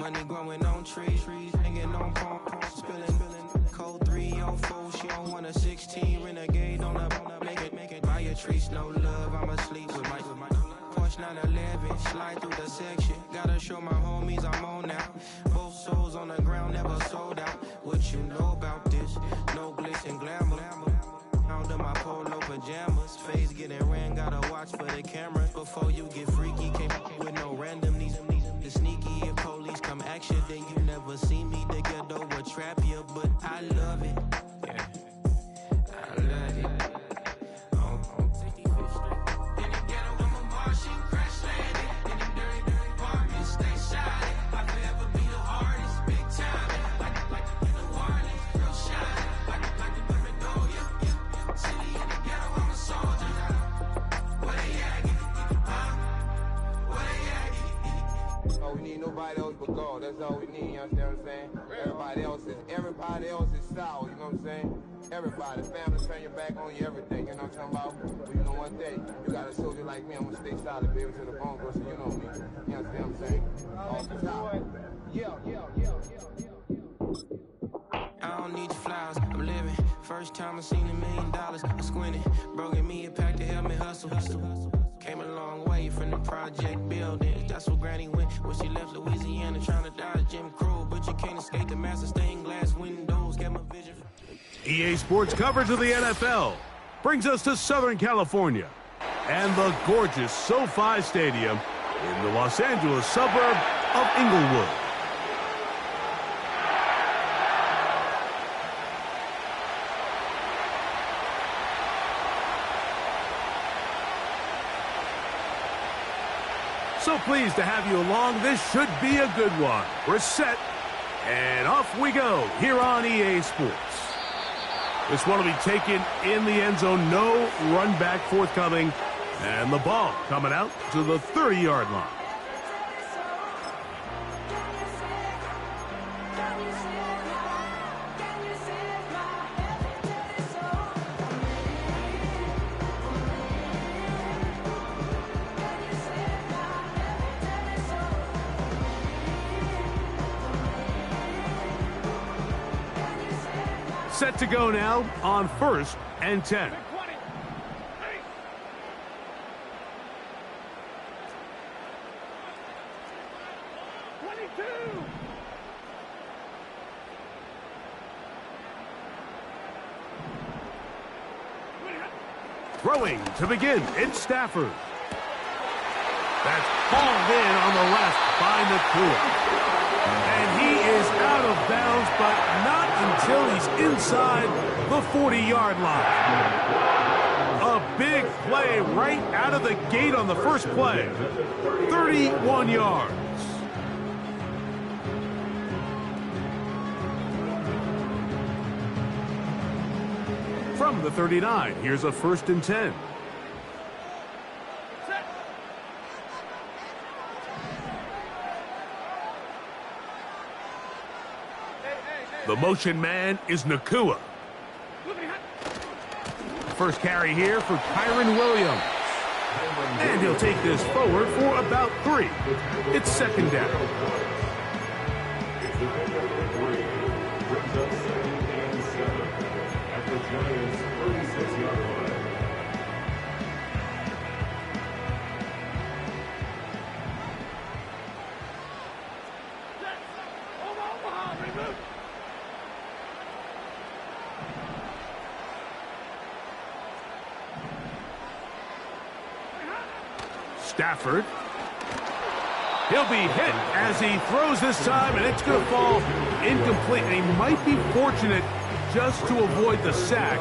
Money growing on trees, hanging on palm, spilling. Code 304, she don't want a 16. Renegade on a make it. Buy a trees, no love. I'm asleep with my Porsche 911. Slide through the section. Gotta show my homies I'm on now. Both souls on the ground, never sold out. What you know about this? No glitz and glamour. Under my polo pajamas, face getting ran, gotta watch for the cameras. Before you get freaky, can't with no random. These sneaky, if police come action, then you never see me. The ghetto will trap you, but I love it. Yeah, I love it. On 65th Street. In the ghetto, I'm a Martian, crash landed. In the dirty apartments, stay shining. I forever be the hardest, big time. Like the Warnings, real shining. Like the Magnolia. City in the ghetto, I'm a soldier. Where they at? Where they at? Oh, we need nobody else but God. That's all we need, you understand what I'm saying? Everybody else is sour, you know what I'm saying? Everybody, family, turn your back on you, everything, you know what I'm talking about? But you know one thing, you got a soldier like me, I'm gonna stay solid, baby, to the bone, bro, so you know me. You understand what I'm saying? Off the top. Yeah. I don't need your flowers, I'm living. First time I seen $1 million, I squinted. Broken me a pack to help me hustle. Came a long way from the project buildings. That's where Granny went when she left Louisiana, trying to dodge Jim Crow. But you can't escape the massive stained glass windows. Get my vision. EA Sports coverage of the NFL brings us to Southern California and the gorgeous SoFi Stadium in the Los Angeles suburb of Inglewood. So pleased to have you along. This should be a good one. We're set, and off we go here on EA Sports. This one will be taken in the end zone. No run back forthcoming, and the ball coming out to the 30-yard line. Set to go now on 1st and 10. Throwing to begin, it's Stafford. That's hauled in on the left by Nakua. And he is out of bounds, but not until he's inside the 40-yard line. A big play right out of the gate on the first play. 31 yards. From the 39, here's a 1st and 10. The motion man is Nakua. First carry here for Kyron Williams. And he'll take this forward for about 3. It's 2nd down. Stafford. He'll be hit as he throws this time, and it's going to fall incomplete. And he might be fortunate just to avoid the sack,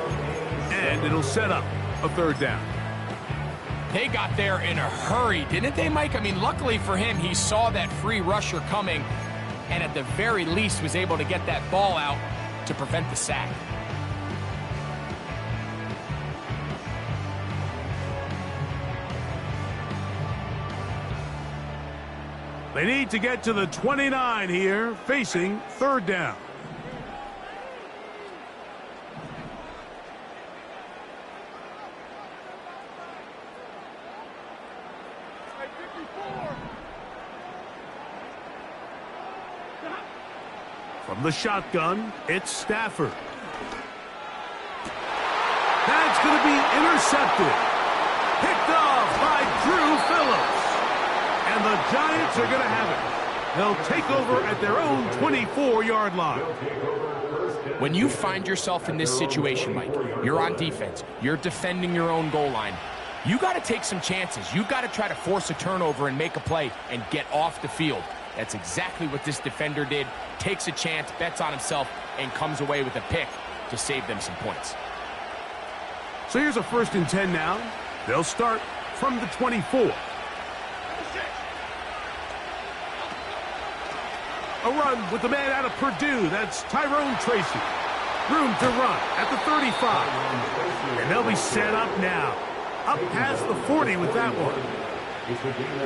and it'll set up a 3rd down. They got there in a hurry, didn't they, Mike? I mean, luckily for him, he saw that free rusher coming, and at the very least was able to get that ball out to prevent the sack. They need to get to the 29 here, facing 3rd down. From the shotgun, it's Stafford. That's going to be intercepted. Picked off by Drew Phillips. And the Giants are going to have it. They'll take over at their own 24-yard line. When you find yourself in this situation, Mike, you're on defense, you're defending your own goal line, you got to take some chances. You got to try to force a turnover and make a play and get off the field. That's exactly what this defender did. Takes a chance, bets on himself, and comes away with a pick to save them some points. So here's a 1st and 10 now. They'll start from the 24. A run with the man out of Purdue. That's Tyrone Tracy. Room to run at the 35. And they'll be set up now. Up past the 40 with that one.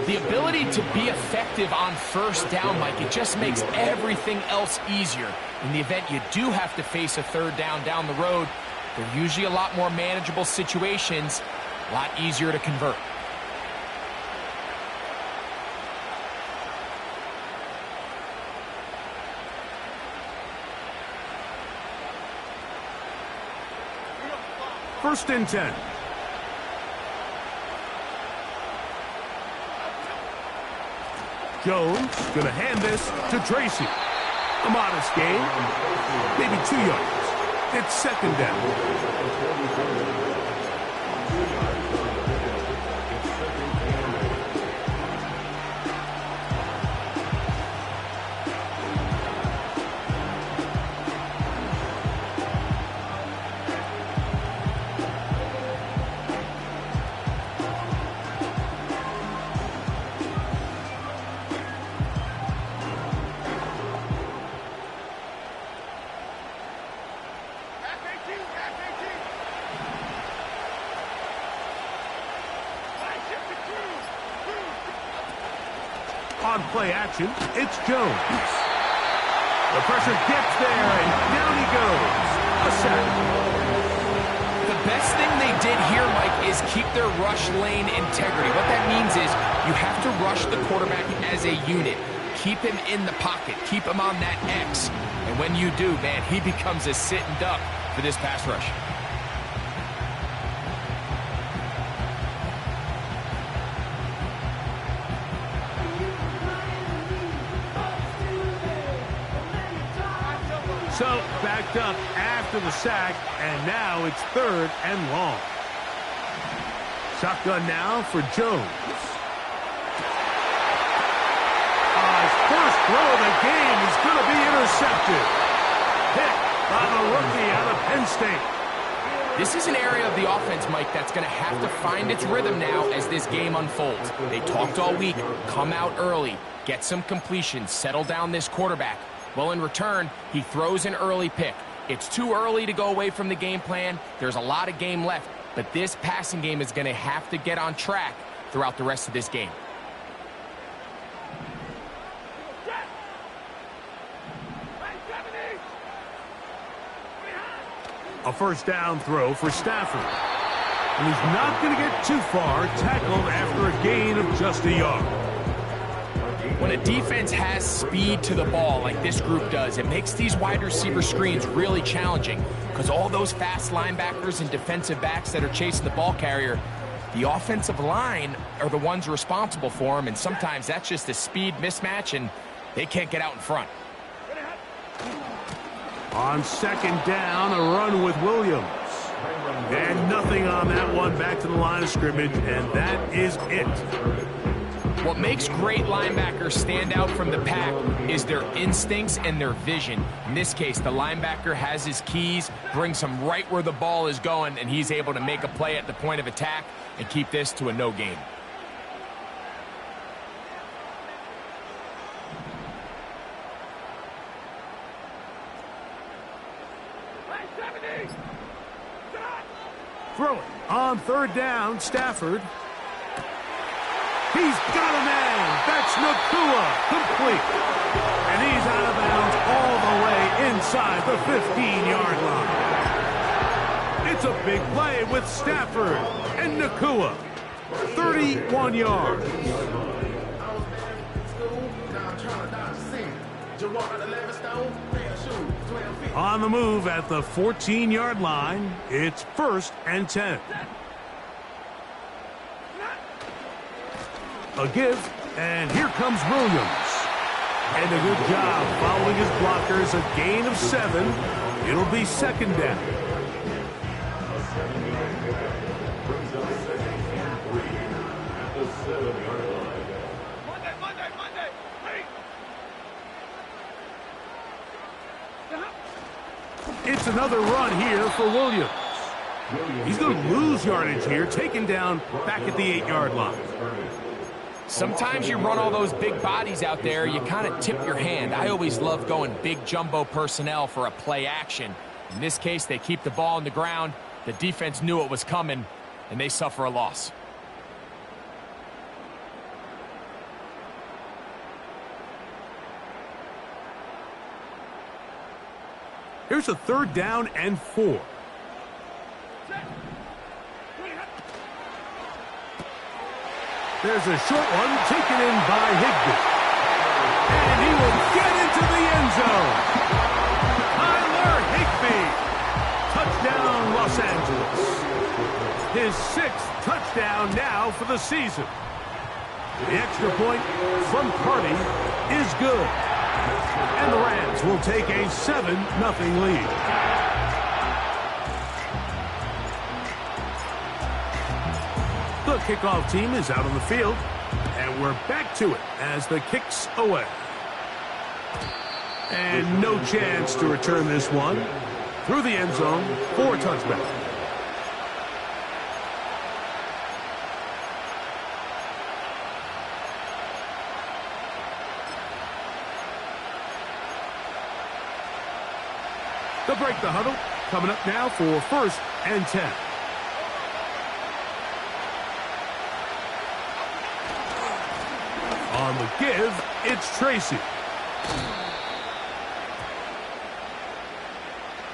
The ability to be effective on 1st down, Mike, it just makes everything else easier. In the event you do have to face a 3rd down the road, they're usually a lot more manageable situations, a lot easier to convert. First and 10. Jones going to hand this to Tracy. A modest gain, maybe 2 yards. It's 2nd down. On play action, it's Jones. The pressure gets there, and down he goes. A sack. The best thing they did here, Mike, is keep their rush lane integrity. What that means is you have to rush the quarterback as a unit. Keep him in the pocket. Keep him on that X. And when you do, man, he becomes a sitting duck for this pass rush. So, backed up after the sack, and now it's 3rd and long. Shotgun now for Jones. His first throw of the game is going to be intercepted. Picked by the rookie out of Penn State. This is an area of the offense, Mike, that's going to have to find its rhythm now as this game unfolds. They talked all week, come out early, get some completions, settle down this quarterback. Well, in return, he throws an early pick. It's too early to go away from the game plan. There's a lot of game left, but this passing game is going to have to get on track throughout the rest of this game. A 1st down throw for Stafford. And he's not going to get too far, tackled after a gain of just a yard. When a defense has speed to the ball like this group does, it makes these wide receiver screens really challenging because all those fast linebackers and defensive backs that are chasing the ball carrier, the offensive line are the ones responsible for them, and sometimes that's just a speed mismatch, and they can't get out in front. On 2nd down, a run with Williams. And nothing on that one, back to the line of scrimmage, and that is it. What makes great linebackers stand out from the pack is their instincts and their vision. In this case, the linebacker has his keys, brings him right where the ball is going, and he's able to make a play at the point of attack and keep this to a no gain. Throw it on 3rd down, Stafford. He's got a man. That's Nakua, complete. And he's out of bounds all the way inside the 15-yard line. It's a big play with Stafford and Nakua. 31 yards. On the move at the 14-yard line, it's 1st and 10. A give, and here comes Williams. And a good job following his blockers, a gain of 7. It'll be 2nd down. It's another run here for Williams. He's going to lose yardage here, taken down back at the 8-yard line. Sometimes you run all those big bodies out there, you kind of tip your hand. I always love going big jumbo personnel for a play action. In this case, they keep the ball on the ground. The defense knew it was coming, and they suffer a loss. Here's a 3rd down and 4. There's a short one taken in by Higbee. And he will get into the end zone. Tyler Higbee. Touchdown, Los Angeles. His 6th touchdown now for the season. The extra point from Carty is good. And the Rams will take a 7-0 lead. The kickoff team is out on the field, and we're back to it as the kick's away. And no chance to return this one. Through the end zone for a touchback. They'll break the huddle. Coming up now for 1st and 10. On the give, it's Tracy.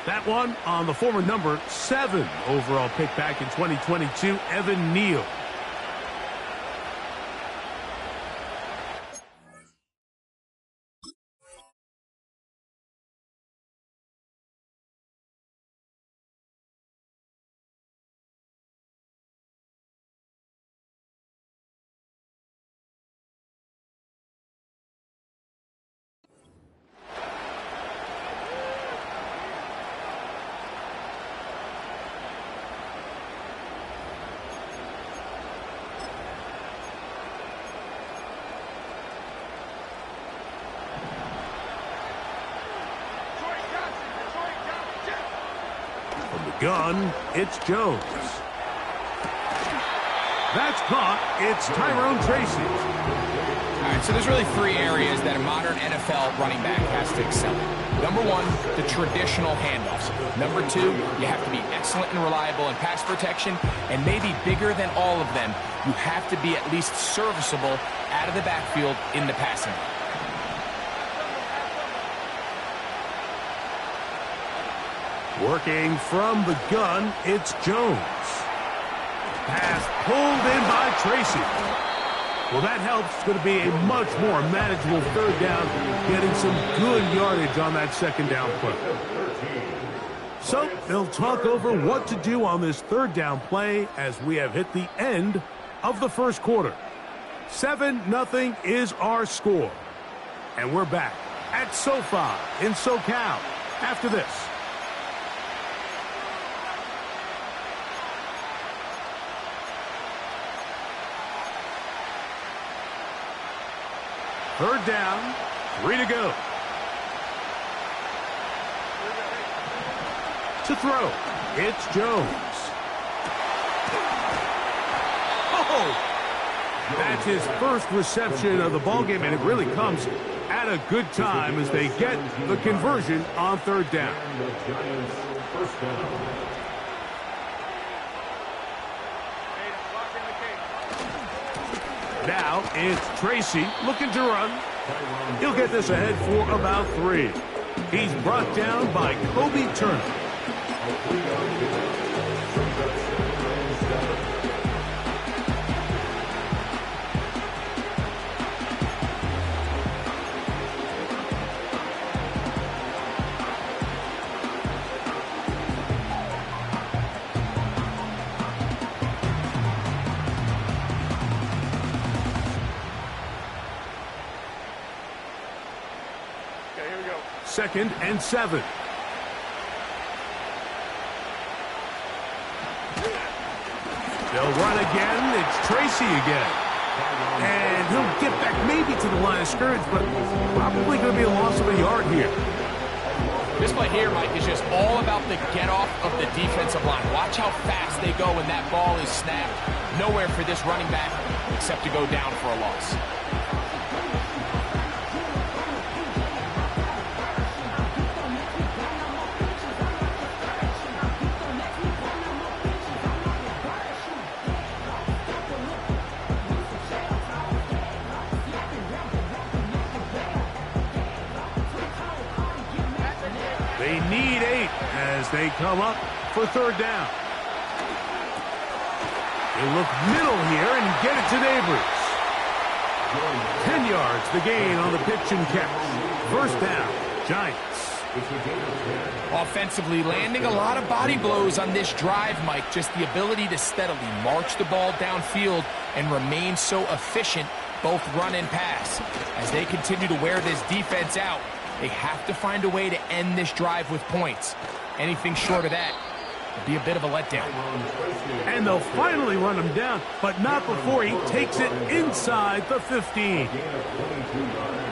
That one on the former number 7 overall pick back in 2022, Evan Neal. Gun, it's Jones. That's caught. It's Tyrone Tracy. All right, so there's really 3 areas that a modern NFL running back has to excel in. Number 1, the traditional handoffs. Number 2, you have to be excellent and reliable in pass protection. And maybe bigger than all of them, you have to be at least serviceable out of the backfield in the passing game. Working from the gun, it's Jones. Pass pulled in by Tracy. Well, that helps. It's going to be a much more manageable 3rd down, getting some good yardage on that 2nd down play. So they'll talk over what to do on this 3rd down play as we have hit the end of the 1st quarter. 7-0 is our score. And we're back at SoFi in SoCal after this. Third down, 3 to go. To throw, it's Jones. Oh! That's his 1st reception of the ballgame, and it really comes at a good time as they get the conversion on 3rd down. Now it's Tracy looking to run. He'll get this ahead for about 3. He's brought down by Kobe Turner. 2nd and 7. They'll run again. It's Tracy again. And he'll get back maybe to the line of scrimmage, but probably going to be a loss of a yard here. This play here, Mike, is just all about the get-off of the defensive line. Watch how fast they go when that ball is snapped. Nowhere for this running back except to go down for a loss. They need 8 as they come up for 3rd down. They look middle here and get it to Neighbors. 10 yards the gain on the pitch and catch. 1st down, Giants. Offensively, landing a lot of body blows on this drive, Mike. Just the ability to steadily march the ball downfield and remain so efficient, both run and pass. As they continue to wear this defense out, they have to find a way to end this drive with points. Anything short of that would be a bit of a letdown. And they'll finally run him down, but not before he takes it inside the 15.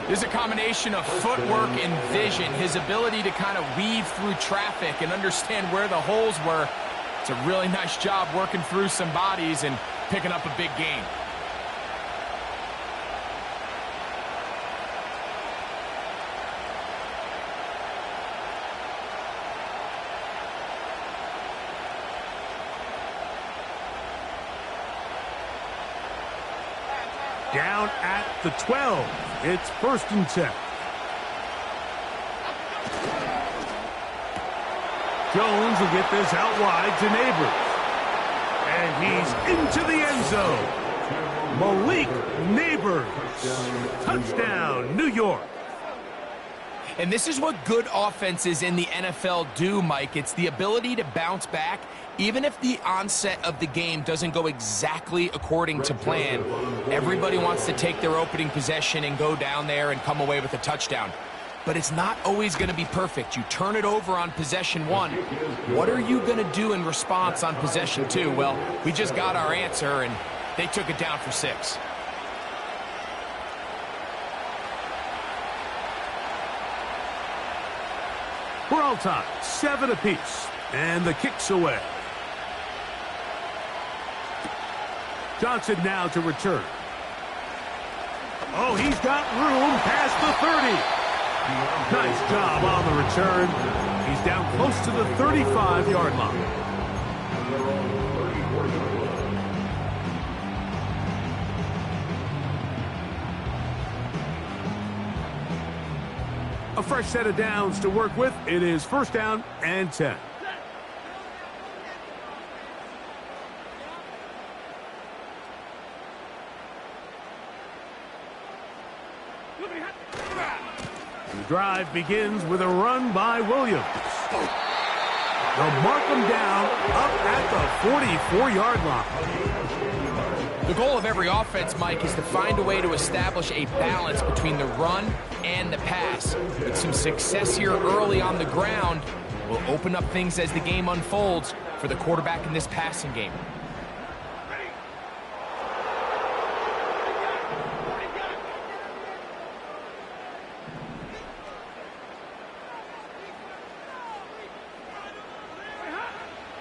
There's a combination of footwork and vision, his ability to kind of weave through traffic and understand where the holes were. It's a really nice job working through some bodies and picking up a big gain. Down at the 12. It's 1st and 10. Jones will get this out wide to Neighbors. And he's into the end zone. Malik Neighbors. Touchdown, New York. And this is what good offenses in the NFL do, Mike. It's the ability to bounce back, even if the onset of the game doesn't go exactly according to plan. Everybody wants to take their opening possession and go down there and come away with a touchdown. But it's not always going to be perfect. You turn it over on possession 1. What are you going to do in response on possession 2? Well, we just got our answer, and they took it down for 6. We're all tied, 7 apiece, and the kick's away. Johnson now to return. Oh, he's got room past the 30. Nice job on the return. He's down close to the 35-yard line. A fresh set of downs to work with. It is 1st down and 10. The drive begins with a run by Williams. They'll mark him down up at the 44-yard line. The goal of every offense, Mike, is to find a way to establish a balance between the run and the pass. With some success here early on the ground will open up things as the game unfolds for the quarterback in this passing game.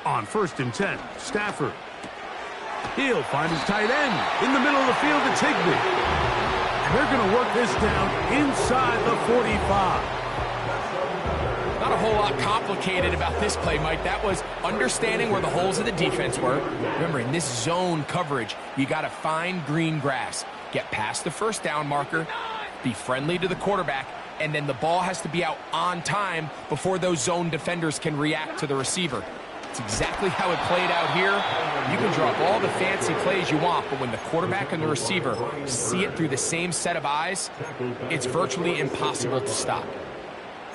On 1st and 10, Stafford. He'll find his tight end in the middle of the field to Tigby. And they're going to work this down inside the 45. Not a whole lot complicated about this play, Mike. That was understanding where the holes of the defense were. Remember, in this zone coverage, you got to find green grass. Get past the 1st down marker, be friendly to the quarterback, and then the ball has to be out on time before those zone defenders can react to the receiver. It's exactly how it played out here. You can draw up all the fancy plays you want, but when the quarterback and the receiver see it through the same set of eyes, it's virtually impossible to stop.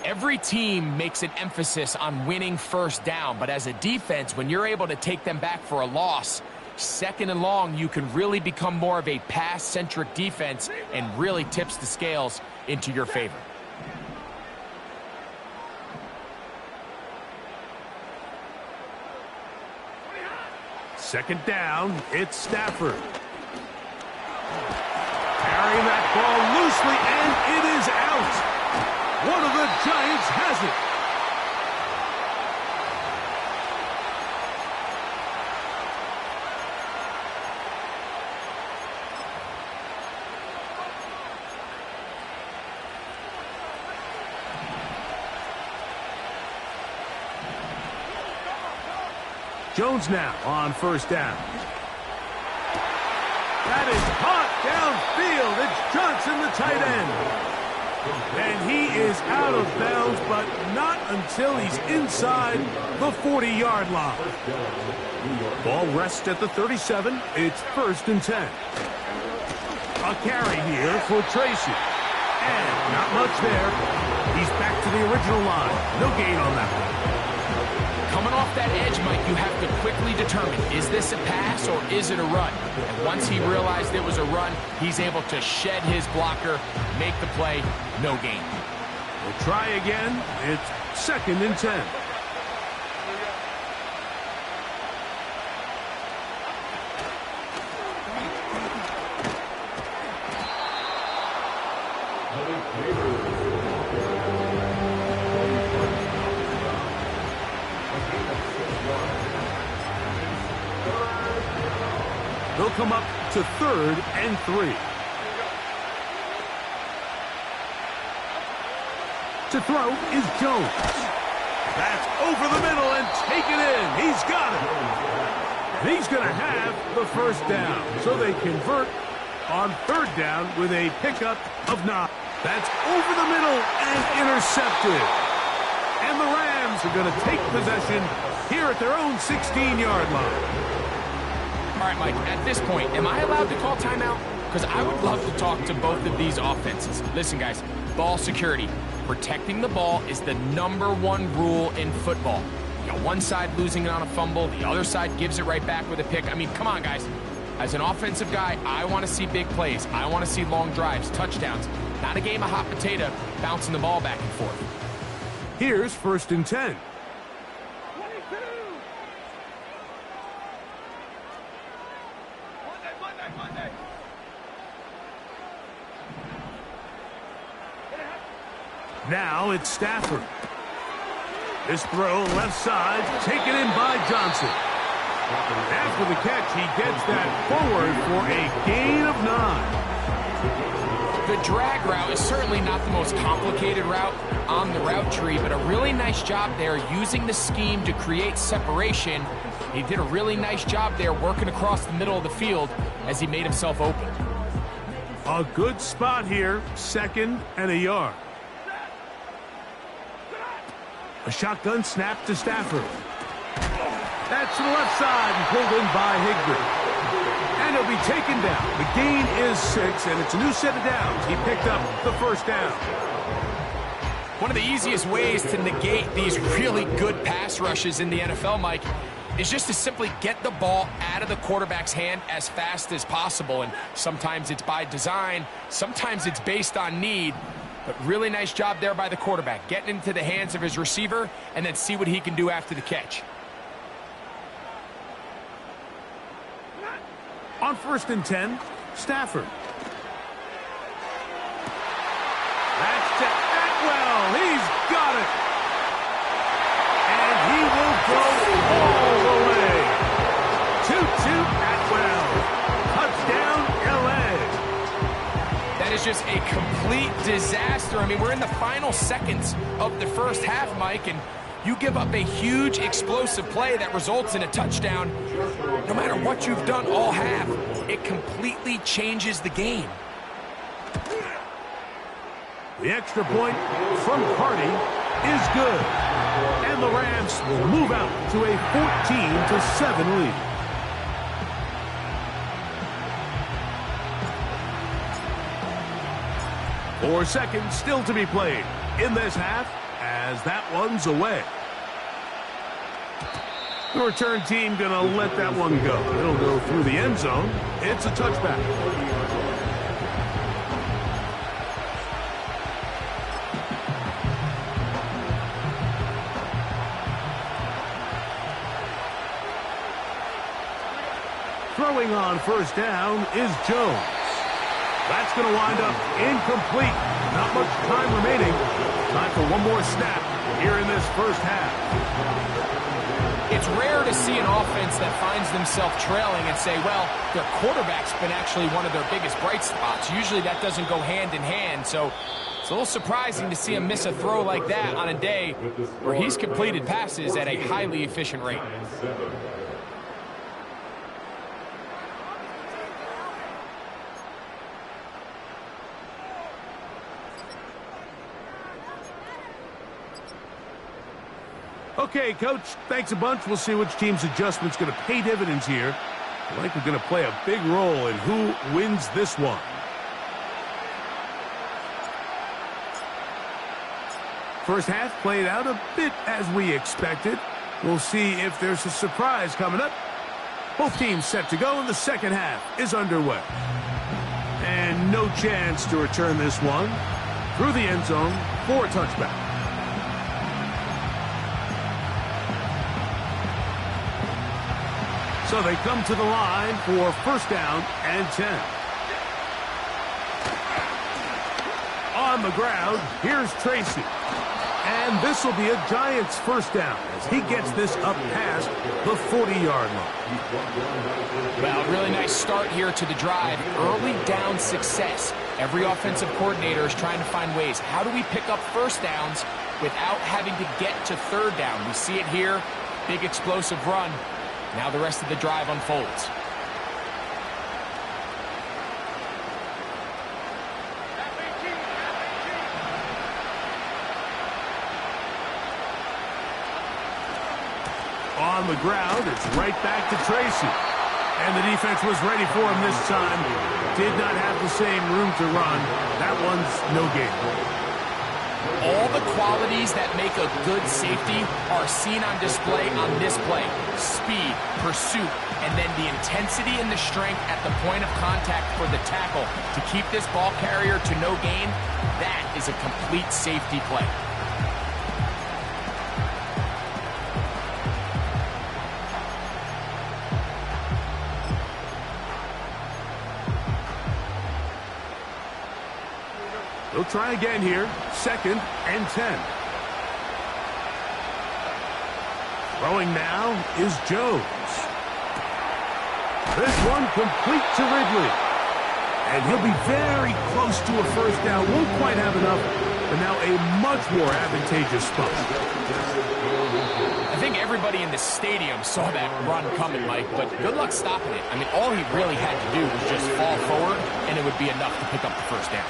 Every team makes an emphasis on winning 1st down, but as a defense, when you're able to take them back for a loss, 2nd and long, you can really become more of a pass-centric defense and really tips the scales into your favor. Second down, it's Stafford. Carrying that ball loosely, and it is out. One of the Giants has it. Jones now on first down. That is caught downfield. It's Johnson, the tight end. And he is out of bounds, but not until he's inside the 40-yard line. Ball rests at the 37. It's 1st and 10. A carry here for Tracy. And not much there. He's back to the original line. No gain on that one. Coming off that edge, Mike, you have to quickly determine, is this a pass or is it a run? And once he realized it was a run, he's able to shed his blocker, make the play, no gain. We'll try again. It's 2nd and 10. They'll come up to 3rd and 3. To throw is Jones. That's over the middle and taken in. He's got it. And he's going to have the 1st down. So they convert on 3rd down with a pickup of 9. That's over the middle and intercepted. And the Rams are going to take possession here at their own 16-yard line. All right, Mike, at this point, am I allowed to call timeout? Because I would love to talk to both of these offenses. Listen, guys, ball security. Protecting the ball is the #1 rule in football. You got one side losing it on a fumble, the other side gives it right back with a pick. I mean, come on, guys. As an offensive guy, I want to see big plays. I want to see long drives, touchdowns. Not a game of hot potato bouncing the ball back and forth. Here's 1st and 10. Now it's Stafford. This throw left side, taken in by Johnson. After the catch, he gets that forward for a gain of 9. The drag route is certainly not the most complicated route on the route tree, but a really nice job there using the scheme to create separation. He did a really nice job there working across the middle of the field as he made himself open. A good spot here, 2nd and a yard. A shotgun snap to Stafford. That's to the left side and pulled in by Higbee. And he'll be taken down. The gain is 6, and it's a new set of downs. He picked up the 1st down. One of the easiest ways to negate these really good pass rushes in the NFL, Mike, is just to simply get the ball out of the quarterback's hand as fast as possible. And sometimes it's by design, sometimes it's based on need. But really nice job there by the quarterback, getting into the hands of his receiver and then see what he can do after the catch. On 1st and 10, Stafford. That's to Atwell. He's got it. And he will go all the way. 2-2 Atwell. Touchdown, L.A. That is just a complete disaster. I mean, we're in the final seconds of the 1st half, Mike, and you give up a huge explosive play that results in a touchdown. No matter what you've done all half, it completely changes the game. The extra point from Hardy is good. And the Rams will move out to a 14-7 lead. Four seconds still to be played in this half as that one's away. The return team going to let that one go. It'll go through the end zone. It's a touchback. Throwing on first down is Jones. That's going to wind up incomplete. Not much time remaining. Time for one more snap here in this first half. It's rare to see an offense that finds themselves trailing and say, well, their quarterback's been actually one of their biggest bright spots. Usually that doesn't go hand in hand, so it's a little surprising to see him miss a throw like that on a day where he's completed passes at a highly efficient rate. Okay, Coach, thanks a bunch. We'll see which team's adjustment's going to pay dividends here. I think we're going to play a big role in who wins this one. First half played out a bit as we expected. We'll see if there's a surprise coming up. Both teams set to go, and the second half is underway. And no chance to return this one. Through the end zone for a touchback. So they come to the line for first down and 10. On the ground, here's Tracy. And this will be a Giants first down as he gets this up past the 40-yard line. Well, really nice start here to the drive. Early down success. Every offensive coordinator is trying to find ways. How do we pick up first downs without having to get to third down? We see it here. Big explosive run. Now the rest of the drive unfolds. On the ground, it's right back to Tracy. And the defense was ready for him this time. Did not have the same room to run. That one's no gain. All the qualities that make a good safety are seen on display on this play. Speed, pursuit, and then the intensity and the strength at the point of contact for the tackle to keep this ball carrier to no gain. That is a complete safety play. They'll try again here. Second and 10. Throwing now is Jones. This one complete to Ridley. And he'll be very close to a first down. Won't quite have enough, but now a much more advantageous spot. I think everybody in the stadium saw that run coming, Mike, but good luck stopping it. I mean, all he really had to do was just fall forward, and it would be enough to pick up the first down.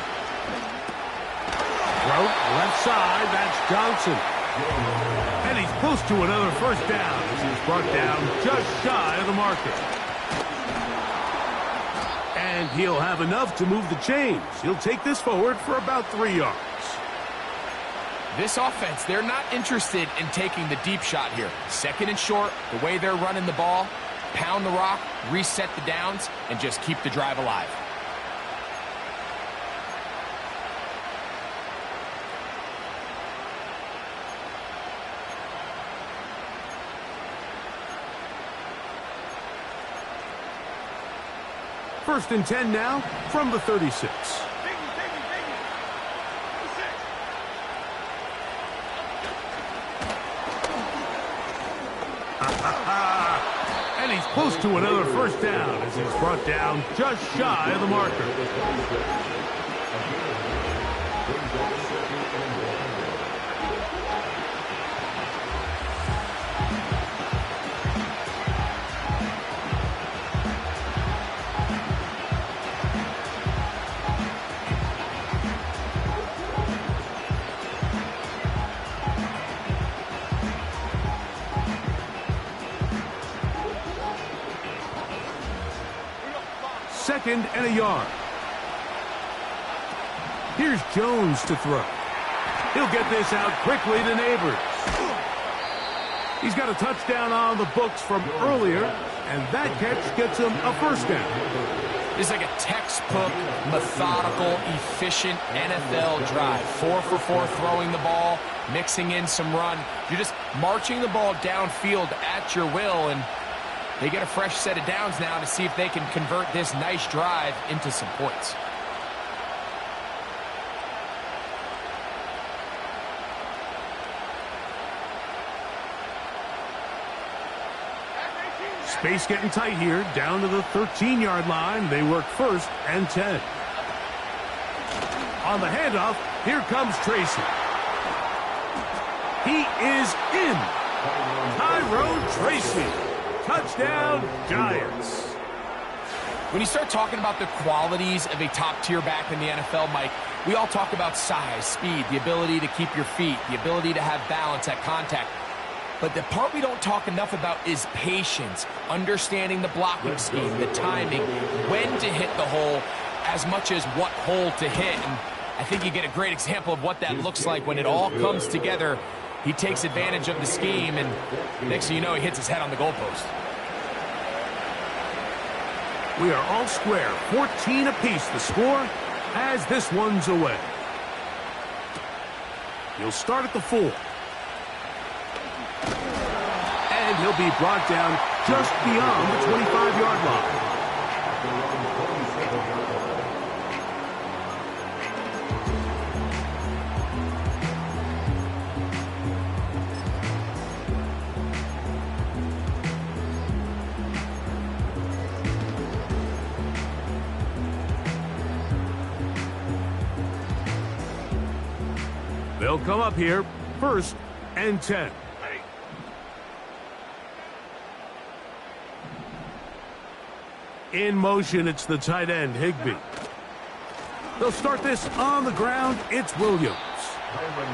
Throw, left side, that's Johnson. And he's close to another first down as he's brought down just shy of the marker. And he'll have enough to move the chains. He'll take this forward for about 3 yards. This offense, they're not interested in taking the deep shot here. Second and short, the way they're running the ball, pound the rock, reset the downs, and just keep the drive alive. First and 10 now from the 36. And he's close to another first down as he's brought down just shy of the marker. Second and a yard. Here's Jones to throw. He'll get this out quickly to Neighbors. He's got a touchdown on the books from earlier, and that catch gets him a first down. This is like a textbook, methodical, efficient NFL drive. 4 for 4 throwing the ball, mixing in some run. You're just marching the ball downfield at your will, and They get a fresh set of downs now to see if they can convert this nice drive into some points. Space getting tight here, down to the 13-yard line. They work 1st and 10. On the handoff, here comes Tracy. He is in. Tyrone Tracy. Touchdown, Giants. When you start talking about the qualities of a top-tier back in the NFL, Mike, we all talk about size, speed, the ability to keep your feet, the ability to have balance at contact. But the part we don't talk enough about is patience, understanding the blocking scheme, the timing, when to hit the hole, as much as what hole to hit. And I think you get a great example of what that looks like when it all comes together. He takes advantage of the scheme, and next thing you know, he hits his head on the goalpost. We are all square, 14 apiece the score as this one's away. He'll start at the 4. And he'll be brought down just beyond the 25-yard line. They'll come up here, 1st and 10. In motion, it's the tight end, Higbee. They'll start this on the ground. It's Williams.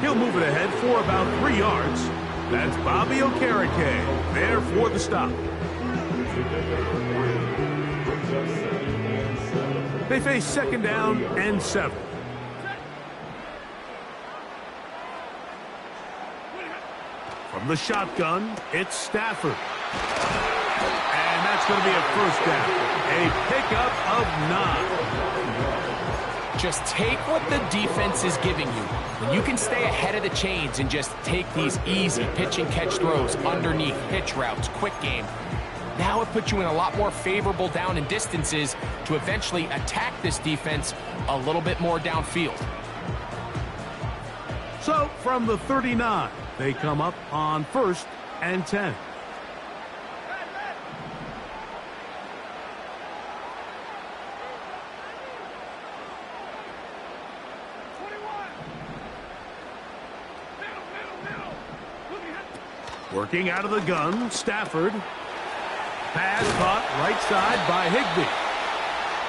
He'll move it ahead for about 3 yards. That's Bobby Okereke there for the stop. They face 2nd down and 7. From the shotgun, it's Stafford. And that's going to be a 1st down. A pickup of 9. Just take what the defense is giving you. When you can stay ahead of the chains and just take these easy pitch and catch throws underneath, pitch routes, quick game, now it puts you in a lot more favorable down and distances to eventually attack this defense a little bit more downfield. So from the 39, they come up on 1st and 10. Working out of the gun, Stafford. Pass caught right side by Higbee.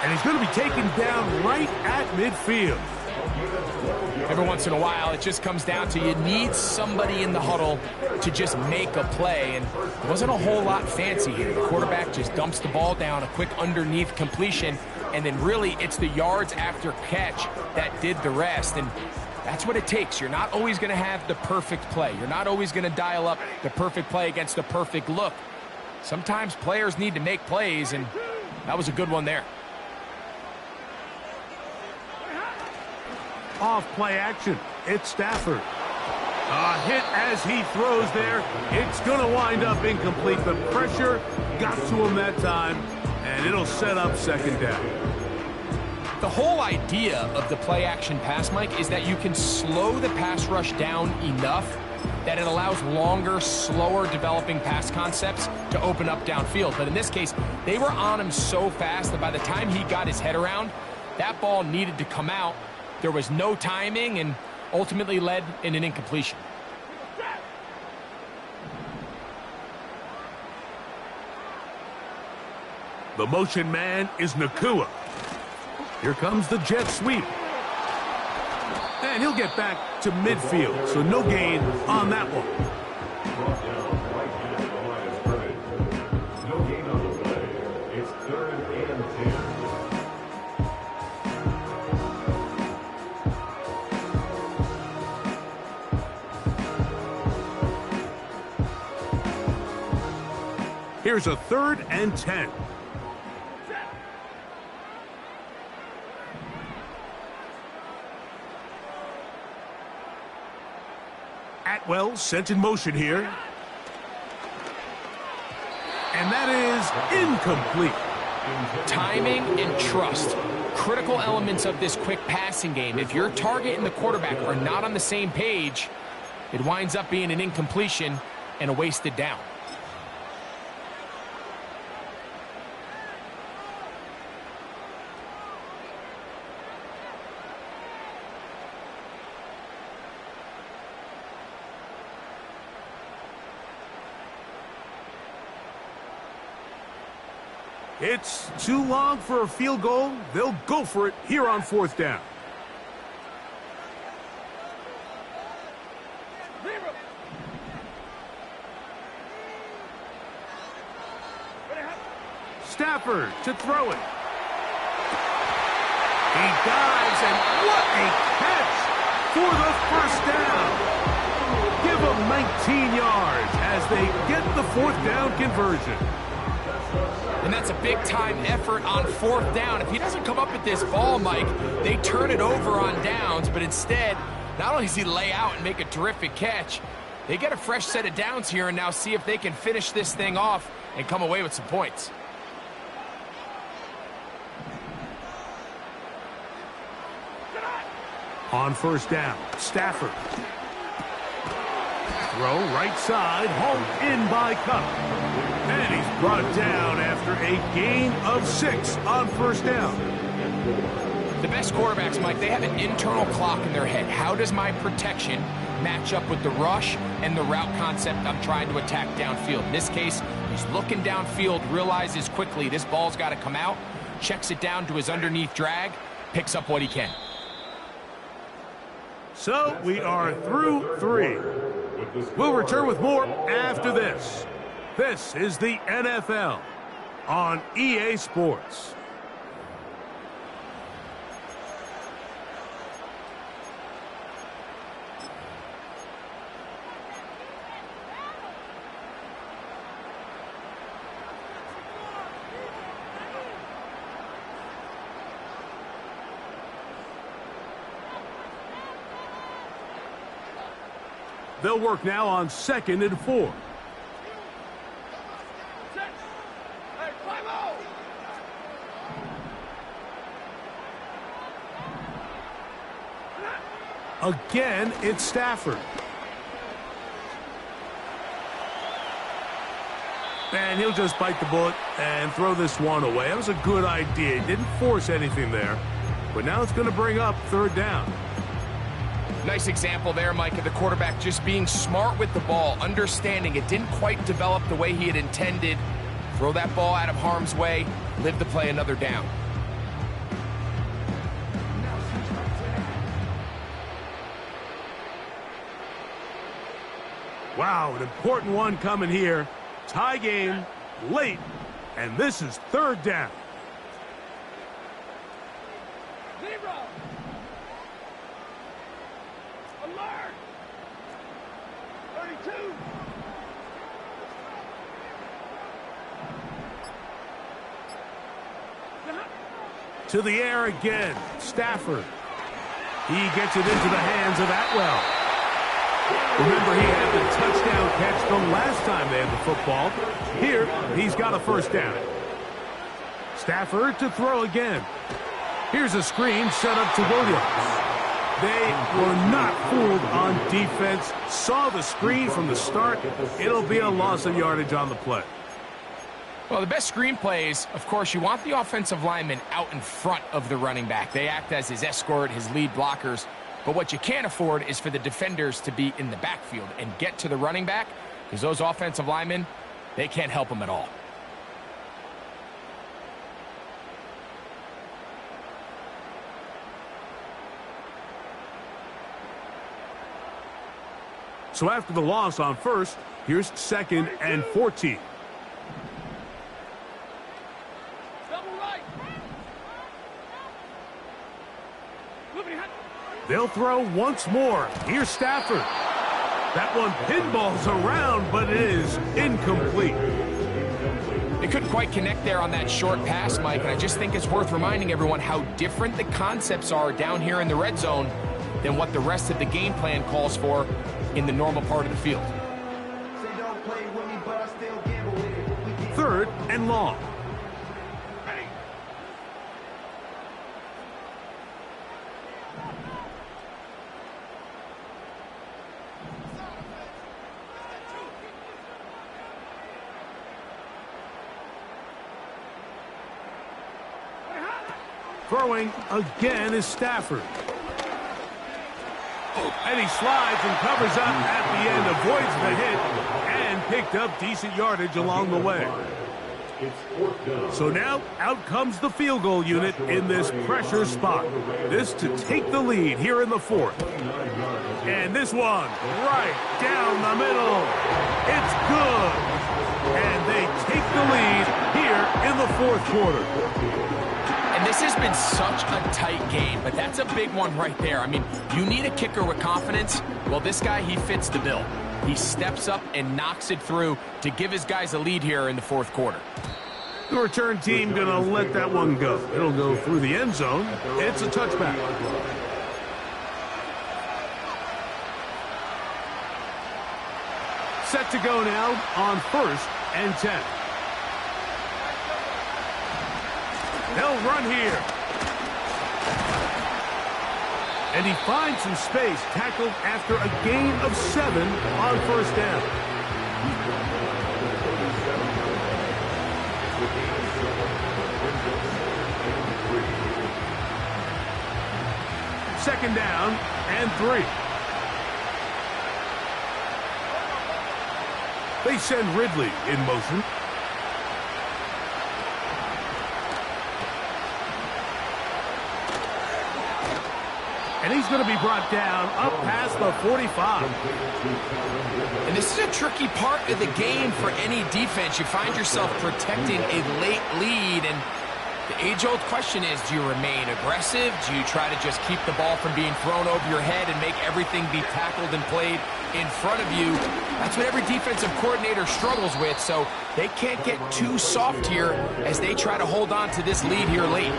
And he's going to be taken down right at midfield. Every once in a while, it just comes down to you need somebody in the huddle to just make a play. And it wasn't a whole lot fancy here. The quarterback just dumps the ball down, a quick underneath completion, and then really it's the yards after catch that did the rest. And that's what it takes. You're not always going to have the perfect play. You're not always going to dial up the perfect play against the perfect look. Sometimes players need to make plays, and that was a good one there. Off play action. It's Stafford. A hit as he throws there. It's going to wind up incomplete. The pressure got to him that time, and it'll set up 2nd down. The whole idea of the play action pass, Mike, is that you can slow the pass rush down enough that it allows longer, slower developing pass concepts to open up downfield. But in this case, they were on him so fast that by the time he got his head around, that ball needed to come out. There was no timing and ultimately led in an incompletion. The motion man is Nakua. Here comes the jet sweep. And he'll get back to midfield, so no gain on that one. It's 3rd and 10. Here's a 3rd and 10. Atwell sent in motion here. And that That is incomplete. Timing and trust, critical elements of this quick passing game. If your target and the quarterback are not on the same page, it winds up being an incompletion and a wasted down. It's too long for a field goal. They'll go for it here on 4th down. Stafford to throw it. He dives, and what a catch for the first down. Give him 19 yards as they get the 4th down conversion. And that's a big-time effort on 4th down. If he doesn't come up with this ball, Mike, they turn it over on downs, but instead, not only does he lay out and make a terrific catch, they get a fresh set of downs here and now see if they can finish this thing off and come away with some points. On 1st down, Stafford. Throw right side, home in by Cup. And he's brought down after a gain of 6 on 1st down. The best quarterbacks, Mike, they have an internal clock in their head. How does my protection match up with the rush and the route concept I'm trying to attack downfield? In this case, he's looking downfield, realizes quickly this ball's got to come out, checks it down to his underneath drag, picks up what he can. So we are through 3. We'll return with more after this. This is the NFL on EA Sports. They'll work now on 2nd and 4. Again, it's Stafford. And he'll just bite the bullet and throw this one away. That was a good idea. He didn't force anything there. But now it's going to bring up 3rd down. Nice example there, Mike, of the quarterback just being smart with the ball, understanding it didn't quite develop the way he had intended. Throw that ball out of harm's way, live to play another down. Wow, an important one coming here. Tie game, late, and this is 3rd down. Alert! 32! To the air again, Stafford. He gets it into the hands of Atwell. Remember, he had the touchdown catch the last time they had the football. Here, he's got a 1st down. Stafford to throw again. Here's a screen set up to Williams. They were not fooled on defense. Saw the screen from the start. It'll be a loss of yardage on the play. Well, the best screen plays, of course, you want the offensive lineman out in front of the running back. They act as his escort, his lead blockers. But what you can't afford is for the defenders to be in the backfield and get to the running back, because those offensive linemen, they can't help him at all. So after the loss on 1st, here's 2nd and 14. They'll throw once more. Here's Stafford. That one pinballs around, but it is incomplete. They couldn't quite connect there on that short pass, Mike, and I just think it's worth reminding everyone how different the concepts are down here in the red zone than what the rest of the game plan calls for in the normal part of the field. 3rd 3rd and long. Throwing again is Stafford. And he slides and covers up at the end, avoids the hit, and picked up decent yardage along the way. So now, out comes the field goal unit in this pressure spot. This to take the lead here in the 4th. And this one, right down the middle. It's good. And they take the lead here in the 4th quarter. And this has been such a tight game, but that's a big one right there. I mean, you need a kicker with confidence. Well, this guy, he fits the bill. He steps up and knocks it through to give his guys a lead here in the 4th quarter. The return team going to let that one go. It'll go through the end zone. It's a touchback. Set to go now on 1st and 10. They'll run here. And he finds some space, tackled after a gain of 7 on 1st down. Second down and 3. They send Ridley in motion. And he's going to be brought down up past the 45. And this is a tricky part of the game for any defense. You find yourself protecting a late lead, and the age-old question is, do you remain aggressive? Do you try to just keep the ball from being thrown over your head and make everything be tackled and played in front of you? That's what every defensive coordinator struggles with, so they can't get too soft here as they try to hold on to this lead here late.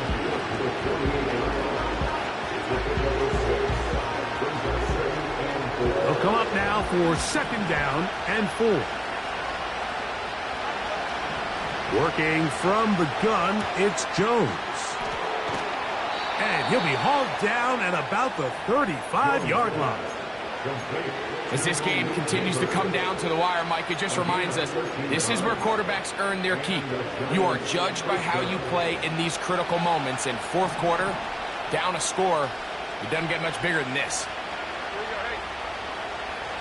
They'll come up now for 2nd down and 4. Working from the gun, it's Jones. And he'll be hauled down at about the 35-yard line. As this game continues to come down to the wire, Mike, it just reminds us, this is where quarterbacks earn their keep. You are judged by how you play in these critical moments. In 4th quarter, down a score, it doesn't get much bigger than this.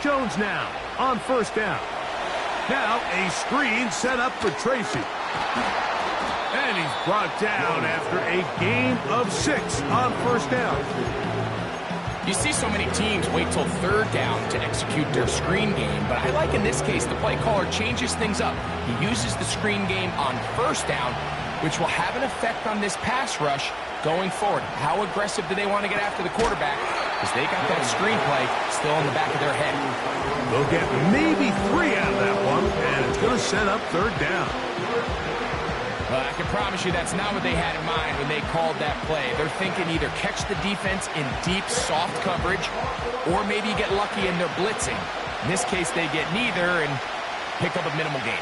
Jones now on 1st down. Now a screen set up for Tracy. And he's brought down after a gain of 6 on 1st down. You see so many teams wait till 3rd down to execute their screen game, but I like in this case the play caller changes things up. He uses the screen game on 1st down, which will have an effect on this pass rush going forward. How aggressive do they want to get after the quarterback? Because they got that screenplay still in the back of their head. They'll get maybe 3 out of that one, and it's going to set up 3rd down. Well, I can promise you that's not what they had in mind when they called that play. They're thinking either catch the defense in deep, soft coverage, or maybe get lucky in their blitzing. In this case, they get neither and pick up a minimal gain.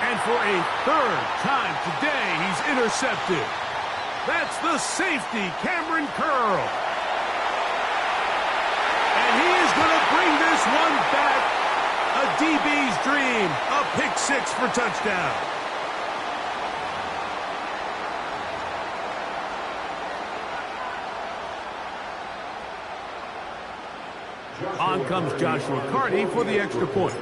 And for a 3rd time today, he's intercepted. That's the safety, Cameron Curl. And he is going to bring this one back. A DB's dream. A pick 6 for touchdown. On comes Joshua Carty for the extra point.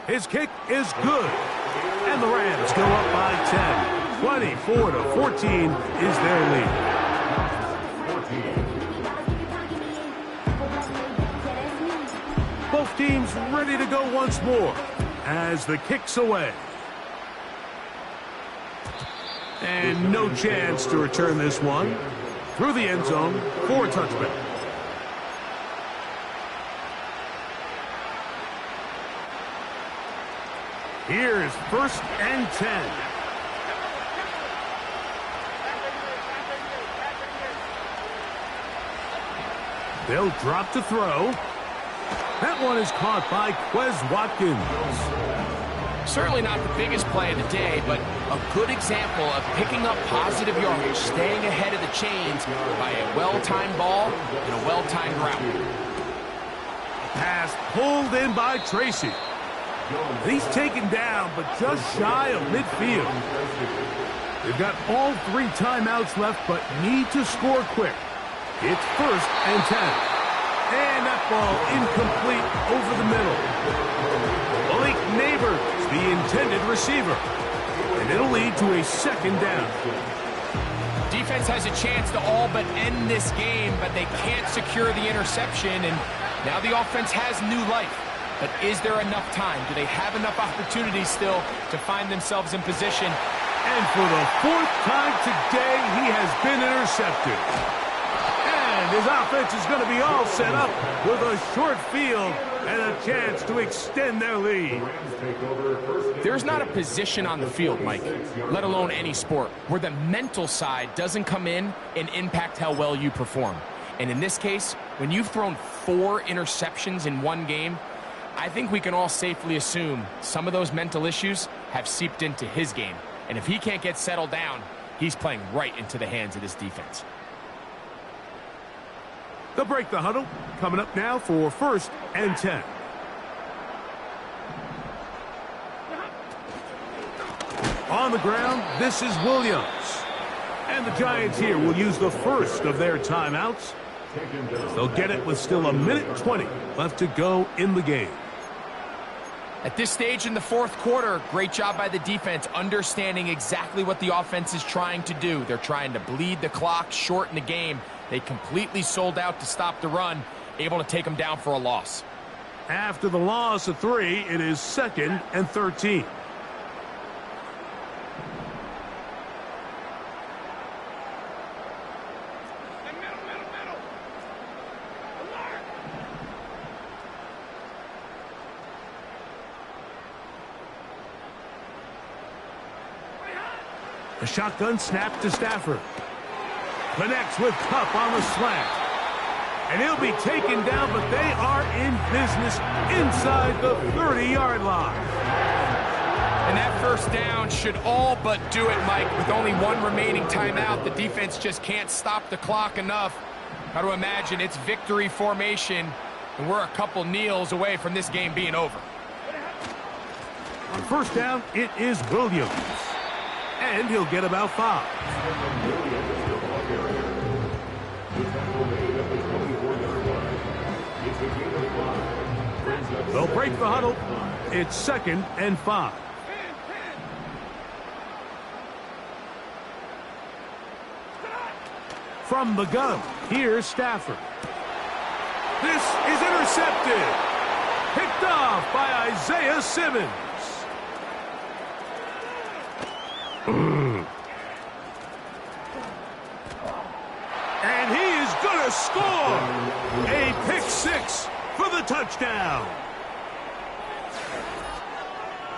His kick is good. And the Rams go up by 10. 24-14 is their lead. Both teams ready to go once more as the kick's away. And no chance to return this one. Through the end zone for a touchback. Here's 1st and 10. They'll drop to throw. That one is caught by Quez Watkins. Certainly not the biggest play of the day, but a good example of picking up positive yardage, staying ahead of the chains by a well-timed ball and a well-timed route. Pass pulled in by Tracy. He's taken down, but just shy of midfield. They've got all 3 timeouts left, but need to score quick. It's 1st and 10. And that ball incomplete over the middle. Malik Neighbors, the intended receiver. And it'll lead to a 2nd down. Defense has a chance to all but end this game, but they can't secure the interception, and now the offense has new life. But is there enough time? Do they have enough opportunities still to find themselves in position? And for the 4th time today, he has been intercepted. And his offense is going to be all set up with a short field and a chance to extend their lead. There's not a position on the field, Mike, let alone any sport, where the mental side doesn't come in and impact how well you perform. And in this case, when you've thrown 4 interceptions in one game, I think we can all safely assume some of those mental issues have seeped into his game. And if he can't get settled down, he's playing right into the hands of this defense. They'll break the huddle. Coming up now for 1st and 10. On the ground, this is Williams. And the Giants here will use the first of their timeouts. They'll get it with still 1:20 left to go in the game. At this stage in the 4th quarter, great job by the defense, understanding exactly what the offense is trying to do. They're trying to bleed the clock, shorten the game. They completely sold out to stop the run, able to take them down for a loss. After the loss of 3, it is 2nd and 13. A shotgun snap to Stafford. Connects with Kupp on the slant. And he'll be taken down, but they are in business inside the 30-yard line. And that 1st down should all but do it, Mike. With only 1 remaining timeout, the defense just can't stop the clock enough. Got to imagine it's victory formation, and we're a couple kneels away from this game being over. On 1st down, it is Williams. And he'll get about 5. They'll break the huddle. It's 2nd and 5. From the gun, here's Stafford. This is intercepted. Picked off by Isaiah Simmons. And he is going to score. A pick 6 for the touchdown.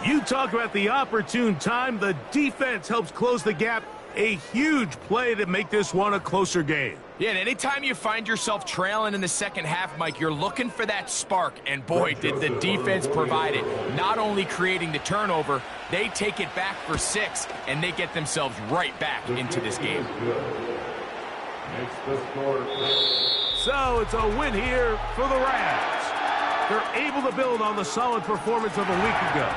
You talk about the opportune time. The defense helps close the gap. A huge play to make this one a closer game. Yeah, and anytime you find yourself trailing in the 2nd half, Mike, you're looking for that spark. And boy, did the defense provide it. Not only creating the turnover, they take it back for 6, and they get themselves right back into this game. So it's a win here for the Rams. They're able to build on the solid performance of a week ago.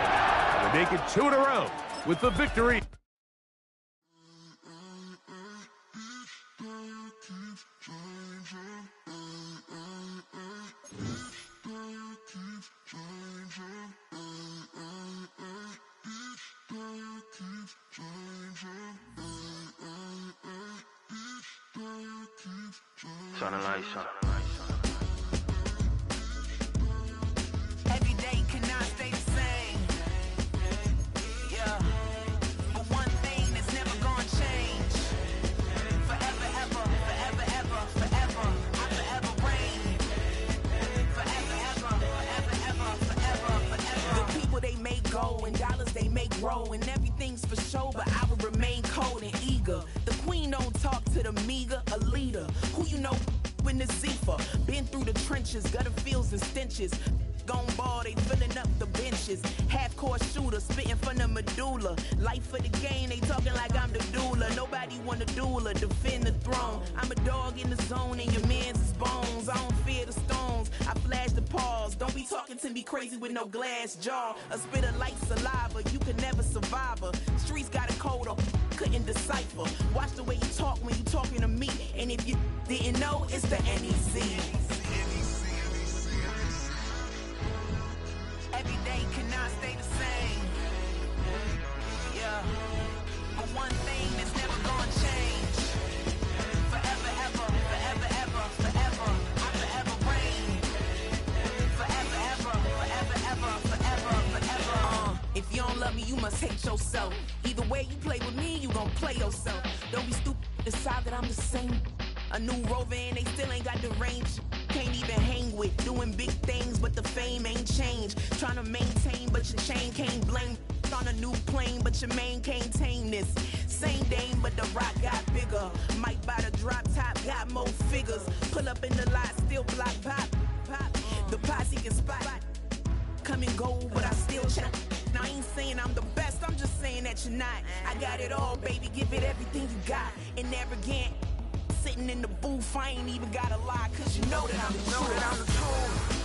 They make it 2 in a row with the victory. Turn the lights on. Every day cannot stay the same. Yeah. But one thing that's never gonna change. Forever, ever, forever, ever, forever. I forever reign. Forever, ever, forever, ever, forever, forever. The people they make go and dollars they make grow and everything's for show, but I will remain cold and eager. The queen don't talk to the meager, a leader who you know in the Zephyr. Been trenches, gutter fields and stenches. Gone ball, they filling up the benches. Half-court shooter, spitting from the medulla. Life for the game, they talking like I'm the doula. Nobody want a doula, defend the throne. I'm a dog in the zone and your man's is bones. I don't fear the stones, I flash the paws. Don't be talking to me crazy with no glass jaw. A spit of light saliva, you can never survive her. Streets got a code or couldn't decipher. Watch the way you talk when you talking to me. And if you didn't know, it's the NEC. Every day cannot stay the same. Yeah. But one thing that's never gonna change. Forever, ever, forever, ever, forever. I forever reign. Forever, ever, forever, ever, forever, forever. If you don't love me, you must hate yourself. Either way you play with me, you gon' play yourself. Don't be stupid, decide that I'm the same. A new rover and they still ain't got the range. Can't even hang with, doing big things, but the fame ain't changed. Trying to maintain, but your chain can't blame. On a new plane, but your main can't tame this. Same dame, but the rock got bigger. Might buy the drop top, got more figures. Pull up in the lot, still block pop. The posse can spot. Come and go, but I still check. Now I ain't saying I'm the best, I'm just saying that you're not. I got it all, baby, give it everything you got. And arrogant. Sitting in the booth, I ain't even gotta lie, cause you know that I'm the truth.